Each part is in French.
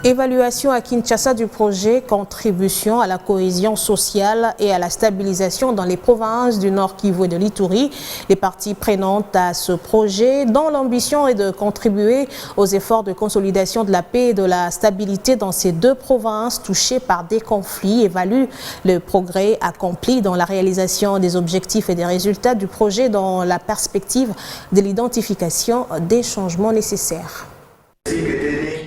Évaluation à Kinshasa du projet Contribution à la cohésion sociale et à la stabilisation dans les provinces du Nord Kivu et de l'Ituri. Les parties prenantes à ce projet, dont l'ambition est de contribuer aux efforts de consolidation de la paix et de la stabilité dans ces deux provinces touchées par des conflits, évaluent le progrès accompli dans la réalisation des objectifs et des résultats du projet dans la perspective de l'identification des changements nécessaires.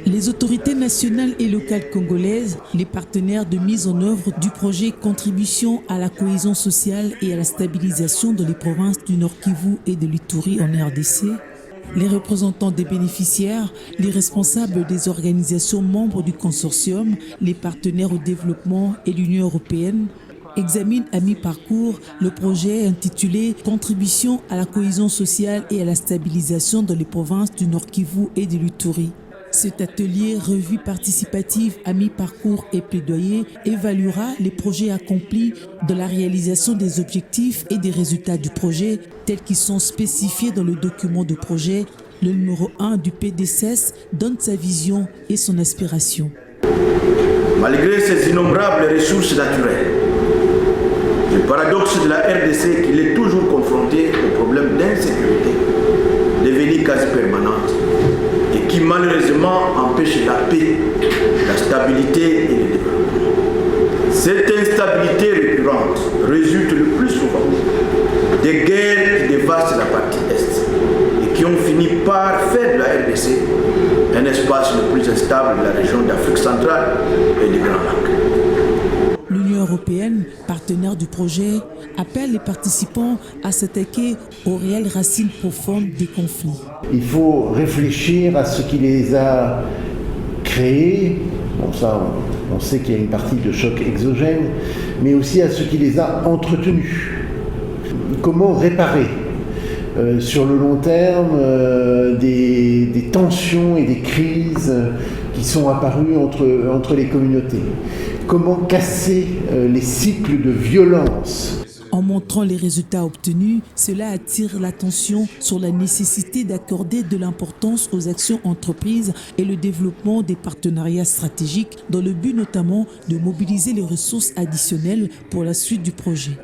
Les autorités nationales et locales congolaises, les partenaires de mise en œuvre du projet Contribution à la cohésion sociale et à la stabilisation dans les provinces du Nord Kivu et de l'Ituri en RDC, les représentants des bénéficiaires, les responsables des organisations membres du consortium, les partenaires au développement et l'Union européenne examinent à mi-parcours le projet intitulé Contribution à la cohésion sociale et à la stabilisation dans les provinces du Nord Kivu et de l'Ituri. Cet atelier revue participative à mi-parcours et plaidoyer évaluera les projets accomplis dans la réalisation des objectifs et des résultats du projet tels qu'ils sont spécifiés dans le document de projet. Le numéro 1 du PDCS donne sa vision et son aspiration. Malgré ces innombrables ressources naturelles, le paradoxe de la RDC est qu'il est toujours confronté au problème d'insécurité, devenue quasi permanente, et qui malheureusement empêche la paix, la stabilité et le développement. Cette instabilité récurrente résulte le plus souvent des guerres qui dévastent la partie Est et qui ont fini par faire de la RDC un espace le plus instable de la région d'Afrique centrale et des Grands Lacs. L'Union européenne, partenaire du projet, appelle les participants à s'attaquer aux réelles racines profondes des conflits. Il faut réfléchir à ce qui les a créés. Bon, ça, on sait qu'il y a une partie de choc exogène, mais aussi à ce qui les a entretenus. Comment réparer sur le long terme des tensions et des crises qui sont apparues entre les communautés. Comment casser les cycles de violence. En montrant les résultats obtenus, cela attire l'attention sur la nécessité d'accorder de l'importance aux actions entreprises et le développement des partenariats stratégiques dans le but notamment de mobiliser les ressources additionnelles pour la suite du projet.